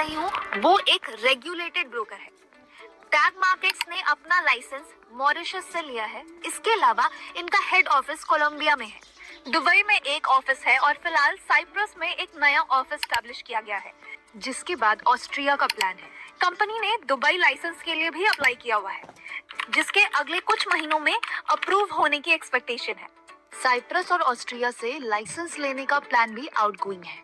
रही हूँ वो एक रेगुलेटेड ब्रोकर है। टैग मार्केट्स ने अपना लाइसेंस मॉरिशस से लिया है। इसके अलावा इनका हेड ऑफिस कोलंबिया में है, दुबई में एक ऑफिस है और फिलहाल साइप्रस में एक नया ऑफिस स्टैब्लिश किया गया है, जिसके बाद ऑस्ट्रिया का प्लान है। कंपनी ने दुबई लाइसेंस के लिए भी अप्लाई किया हुआ है, जिसके अगले कुछ महीनों में अप्रूव होने की एक्सपेक्टेशन है। साइप्रस और ऑस्ट्रिया से लाइसेंस लेने का प्लान भी आउटगोइंग है।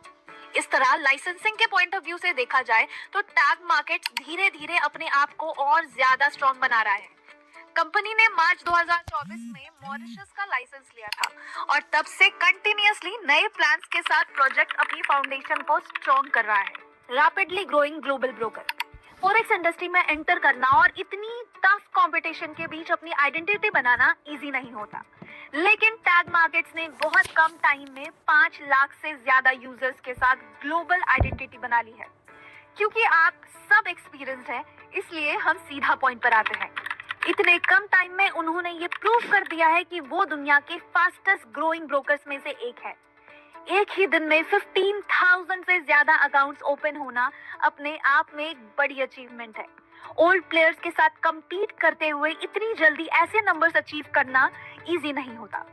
इस तरह लाइसेंसिंग के पॉइंट ऑफ व्यू से देखा जाए तो टैग मार्केट धीरे धीरे अपने आप को और ज्यादा स्ट्रॉन्ग बना रहा है। कंपनी ने मार्च 2024 में मॉरिशस का लाइसेंस लिया था और तब से कंटिन्यूअसली नए प्लान्स के साथ प्रोजेक्ट अपनी फाउंडेशन को स्ट्रॉन्ग कर रहा है। Rapidly growing global broker, forex industry में एंटर करना और इतनी टफ कंपटीशन के बीच अपनी आइडेंटिटी बनाना इजी नहीं होता, लेकिन टैग मार्केट्स ने बहुत कम टाइम में 5 लाख से ज्यादा यूजर्स के साथ ग्लोबल आइडेंटिटी बना ली है। क्योंकि आप सब एक्सपीरियंस है, इसलिए हम सीधा पॉइंट पर आते हैं। इतने कम टाइम में उन्होंने ये प्रूव कर दिया है कि वो दुनिया के फास्टेस्ट ग्रोइंग ब्रोकर्स में से एक है। एक ही दिन में 15,000 से ज्यादा अकाउंट्स ओपन होना अपने आप में एक बड़ी अचीवमेंट है। ओल्ड प्लेयर्स के साथ compete करते हुए इतनी जल्दी ऐसे नंबर्स अचीव करना इजी नहीं होता।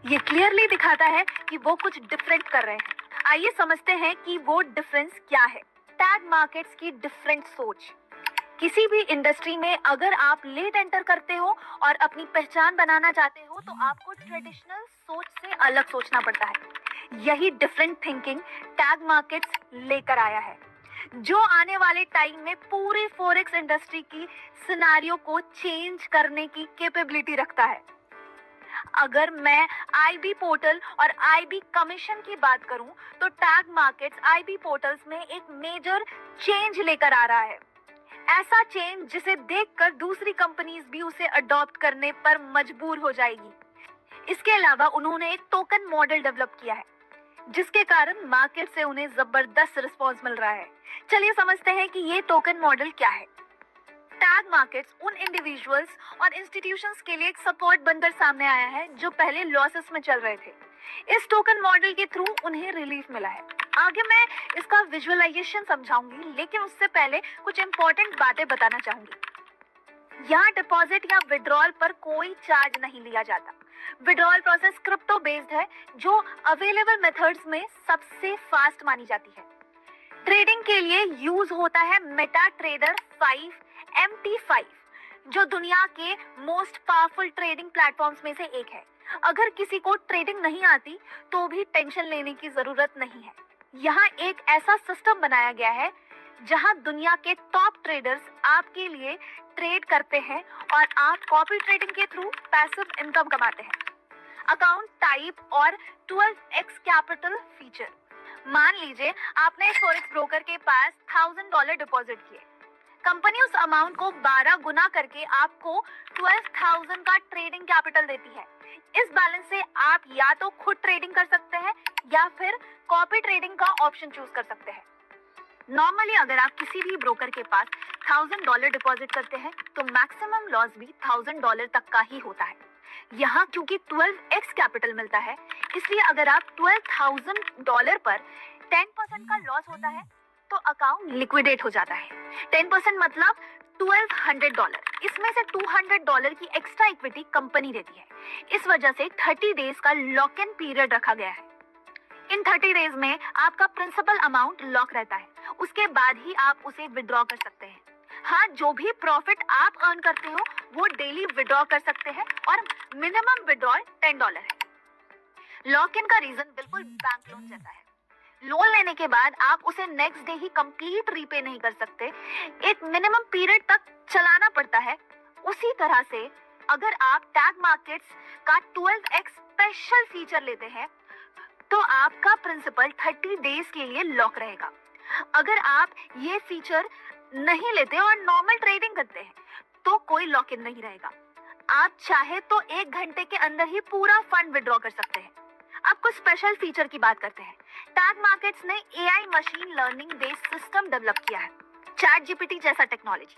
ये क्लियरली दिखाता है कि वो कुछ डिफरेंट कर रहे हैं। आइए समझते हैं कि वो डिफरेंस क्या है। टैग मार्केट्स की डिफरेंट सोच। किसी भी इंडस्ट्री में अगर आप लेट एंटर करते हो और अपनी पहचान बनाना चाहते हो तो आपको ट्रेडिशनल सोच से अलग सोचना पड़ता है। यही डिफरेंट थिंकिंग टैग मार्केट्स लेकर आया है, जो आने वाले टाइम में पूरी फॉरेक्स इंडस्ट्री की सिनेरियो को चेंज करने की कैपेबिलिटी रखता है। अगर मैं आईबी पोर्टल और आईबी कमीशन की बात करूं तो टैग मार्केट्स आईबी पोर्टल्स में एक मेजर चेंज लेकर आ रहा है। ऐसा चेंज जिसे देखकर दूसरी कंपनीज भी उसे अडॉप्ट करने पर मजबूर हो जाएगी। इसके अलावा उन्होंने एक टोकन मॉडल डेवलप किया है, जिसके कारण मार्केट से उन्हें जबरदस्त रिस्पॉन्स मिल रहा है। चलिए समझते हैं कि ये टोकन मॉडल क्या है। टैग मार्केट्स उन इंडिविजुअल्स और इंस्टीट्यूशंस के लिए एक सपोर्ट बनकर सामने आया है जो पहले लॉसेस में चल रहे थे। इस टोकन मॉडल के थ्रू उन्हें रिलीफ मिला है। आगे मैं इसका विजुअलाइजेशन समझाऊंगी, लेकिन उससे पहले कुछ इंपॉर्टेंट बातें बताना चाहूंगी। यहाँ डिपॉजिट या विड्रॉल पर कोई चार्ज नहीं लिया जाता। विड्रॉल प्रोसेस क्रिप्टो बेस्ड है, जो अवेलेबल मेथड्स में सबसे फास्ट मानी जाती है। ट्रेडिंग के लिए यूज होता है मेटा ट्रेडर 5 MT5, जो दुनिया के मोस्ट पावरफुल ट्रेडिंग प्लेटफॉर्म्स में से एक है। अगर किसी को ट्रेडिंग नहीं आती तो भी टेंशन लेने की जरूरत नहीं है। यहाँ एक ऐसा सिस्टम बनाया गया है जहाँ दुनिया के टॉप ट्रेडर्स आपके लिए ट्रेड करते हैं और आप कॉपी ट्रेडिंग के थ्रू पैसिव इनकम कमाते हैं। अकाउंट टाइप और 12x कैपिटल फीचर। मान लीजिए आपने एक फॉरेक्स ब्रोकर के पास $1000 डिपॉजिट किए। कंपनी उस अमाउंट को 12 गुना करके आपको 12,000 का ट्रेडिंग कैपिटल देती है। इस बैलेंस से आप या तो खुद ट्रेडिंग कर सकते हैं या फिर कॉपी ट्रेडिंग का ऑप्शन चूज कर सकते हैं। नॉर्मली अगर आप किसी भी ब्रोकर के पास $1000 डिपॉजिट करते हैं तो मैक्सिमम लॉस भी $1000 तक का ही होता है। यहाँ क्योंकि 12x कैपिटल मिलता है, इसलिए अगर आप $12,000 पर 10% का लॉस होता है तो अकाउंट लिक्विडेट हो जाता है। 10% मतलब $1200। इसमें से $200 की एक्स्ट्रा इक्विटी कंपनी देती है। इस वजह से 30 डेज का लॉक इन पीरियड रखा गया है। इन 30 डेज में आपका प्रिंसिपल अमाउंट लॉक रहता है, उसके बाद ही आप उसे विड्रॉ कर सकते हैं। हाँ, जो भी प्रॉफिट आप अर्न करते हो वो डेली विड्रॉ कर सकते हैं और मिनिमम विड्रॉल $10 है। लॉक इन का रीजन बिल्कुल बैंक लोन जैसा है। लोन लेने के बाद आप उसे नेक्स्ट डे ही कंप्लीट रीपे नहीं कर सकते, एक मिनिमम पीरियड तक चलाना पड़ता है। उसी तरह से अगर आप टैग मार्केट्स का 12x स्पेशल फीचर लेते हैं तो आपका प्रिंसिपल 30 डेज के लिए लॉक रहेगा। अगर आप ये फीचर नहीं लेते और नॉर्मल ट्रेडिंग करते हैं तो कोई लॉक इन नहीं रहेगा। आप चाहे तो 1 घंटे के अंदर ही पूरा फंड विड्रॉ कर सकते हैं। अब कुछ स्पेशल फीचर की बात करते हैं। टैग मार्केट्स ने AI machine learning based system develop किया है, चैट जीपीटी जैसा टेक्नोलॉजी,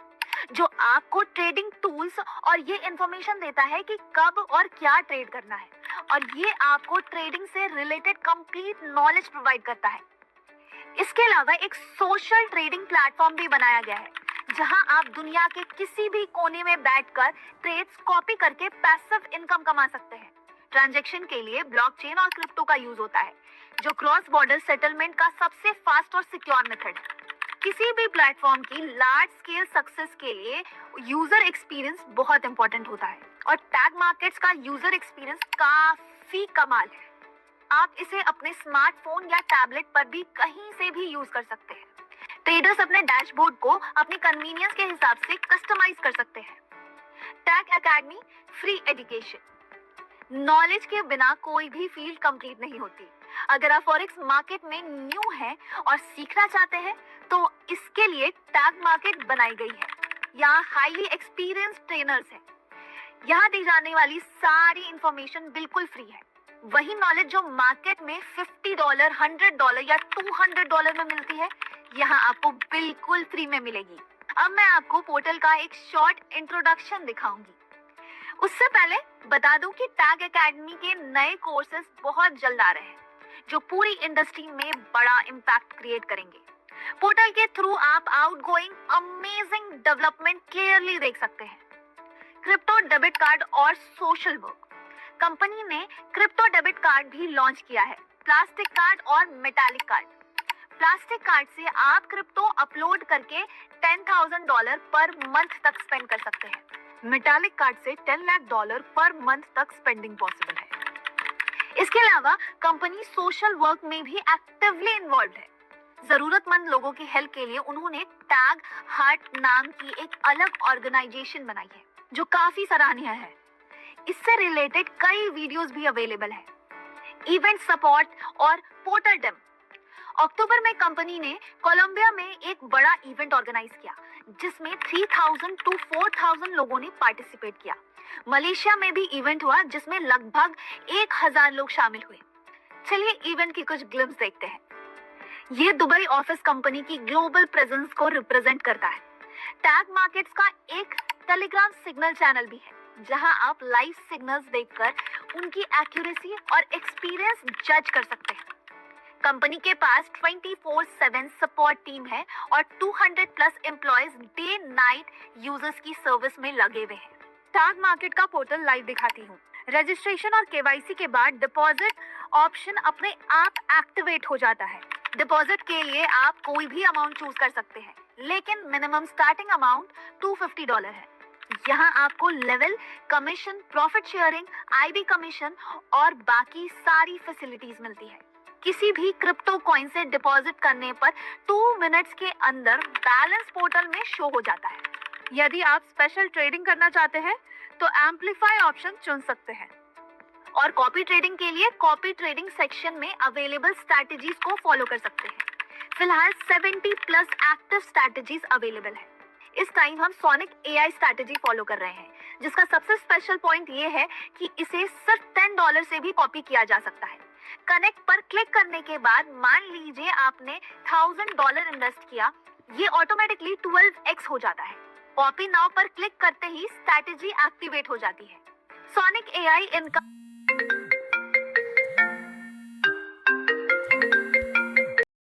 जो आपको ट्रेडिंग टूल्स और ये इंफॉर्मेशन देता है कि कब और क्या ट्रेड करना है, और ये आपको ट्रेडिंग से रिलेटेड कंप्लीट नॉलेज प्रोवाइड करता है। इसके अलावा एक सोशल ट्रेडिंग प्लेटफॉर्म भी बनाया गया है जहां आप दुनिया के किसी भी कोने में बैठकर ट्रेड्स कॉपी करके पैसिव इनकम कमा सकते हैं। ट्रांजैक्शन के लिए ब्लॉकचेन और क्रिप्टो का यूज होता है, जो क्रॉस बॉर्डर सेटलमेंट का सबसे फास्ट और सिक्योर मेथड है। किसी भी प्लेटफॉर्म की लार्ज स्केल सक्सेस के लिए यूजर एक्सपीरियंस बहुत इंपॉर्टेंट होता है और टैग मार्केट्स का यूजर एक्सपीरियंस काफी कमाल है। आप इसे अपने स्मार्टफोन या टैबलेट पर भी कहीं से भी यूज कर सकते हैं। ट्रेडर्स अपने डैशबोर्ड को अपनी कन्वीनियंस के हिसाब से कस्टमाइज कर सकते हैं। Tag academy free education. Knowledge के बिना कोई भी फील्ड कंप्लीट नहीं होती। अगर आप फॉरेक्स मार्केट में न्यू हैं और सीखना चाहते हैं तो इसके लिए टैग मार्केट बनाई गई है। यहाँ हाईली एक्सपीरियंस्ड ट्रेनर्स हैं। यहाँ दी जाने वाली सारी इंफॉर्मेशन बिल्कुल फ्री है। वही नॉलेज जो मार्केट में $50, $100 या $200 में मिलती है, यहाँ आपको बिल्कुल फ्री में मिलेगी। अब मैं आपको पोर्टल का एक शॉर्ट इंट्रोडक्शन दिखाऊंगी। उससे पहले बता दूं कि टैग एकेडमी के नए कोर्सेज बहुत जल्द आ रहे हैं जो पूरी इंडस्ट्री में बड़ा इम्पैक्ट क्रिएट करेंगे। पोर्टल के थ्रू आप आउटगोइंग अमेजिंग डेवलपमेंट क्लियरली देख सकते हैं। क्रिप्टो डेबिट कार्ड और सोशल वर्क। कंपनी ने क्रिप्टो डेबिट कार्ड भी लॉन्च किया है, प्लास्टिक कार्ड और मेटालिक कार्ड। प्लास्टिक कार्ड से आप क्रिप्टो अपलोड करके $10,000 पर मंथ तक स्पेंड कर सकते हैं। मेटालिक कार्ड से $10 लाख पर मंथ तक स्पेंडिंग पॉसिबल है। इसके अलावा कंपनी सोशल वर्क में भी एक्टिवली इन्वॉल्व है। जरूरतमंद लोगों की हेल्प के लिए उन्होंने टैग हार्ट नाम की एक अलग ऑर्गेनाइजेशन बनाई है जो काफी सराहनीय है। इससे रिलेटेड कई वीडियोस भी अवेलेबल है। इवेंट सपोर्ट और पोर्टल डेम। अक्टूबर में कंपनी ने कोलंबिया में एक बड़ा इवेंट ऑर्गेनाइज किया जिसमें 3000 to 4000 लोगों ने पार्टिसिपेट किया। मलेशिया में भी इवेंट हुआ जिसमें लगभग 1000 लोग शामिल हुए। चलिए इवेंट की कुछ ग्लिम्स देखते हैं। ये दुबई ऑफिस कंपनी की ग्लोबल प्रेजेंस को रिप्रेजेंट करता है। टैग मार्केट्स का एक टेलीग्राम सिग्नल चैनल भी है जहां आप लाइव सिग्नल्स देखकर उनकी एक्यूरेसी और एक्सपीरियंस जज कर सकते हैं। कंपनी के पास 24/7 सपोर्ट टीम है और 200 plus employees day night users की सर्विस में लगे हुए हैं। टैग मार्केट का पोर्टल लाइव दिखाती हूँ। रजिस्ट्रेशन और केवाईसी के बाद डिपॉजिट ऑप्शन अपने आप एक्टिवेट हो जाता है। डिपॉजिट के लिए आप कोई भी अमाउंट चूज कर सकते हैं, लेकिन मिनिमम स्टार्टिंग अमाउंट $250 है। यहाँ आपको level, commission, profit sharing, IB commission और बाकी सारी फैसिलिटीज मिलती है। किसी भी क्रिप्टो कॉइन से डिपॉजिट करने पर 2 मिनट्स के अंदर बैलेंस पोर्टल में शो हो जाता है। यदि आप स्पेशल ट्रेडिंग करना चाहते हैं तो एम्पलीफाई ऑप्शन चुन सकते हैं और कॉपी ट्रेडिंग के लिए कॉपी ट्रेडिंग सेक्शन में अवेलेबल स्ट्रैटेजीज को फॉलो कर सकते हैं। फिलहाल 70 प्लस एक्टिव स्ट्रैटेजीज अवेलेबल है। इस टाइम हम सोनिक AI स्ट्रैटेजी फॉलो कर रहे हैं, जिसका सबसे स्पेशल पॉइंट ये है कि इसे सिर्फ $10 से भी कॉपी किया जा सकता है। कनेक्ट पर क्लिक करने के बाद मान लीजिए आपने $1000 इन्वेस्ट किया, ये ऑटोमेटिकली 12x हो जाता है। कॉपी नाउ पर क्लिक करते ही स्ट्रैटेजी एक्टिवेट हो जाती है। सोनिक AI इनका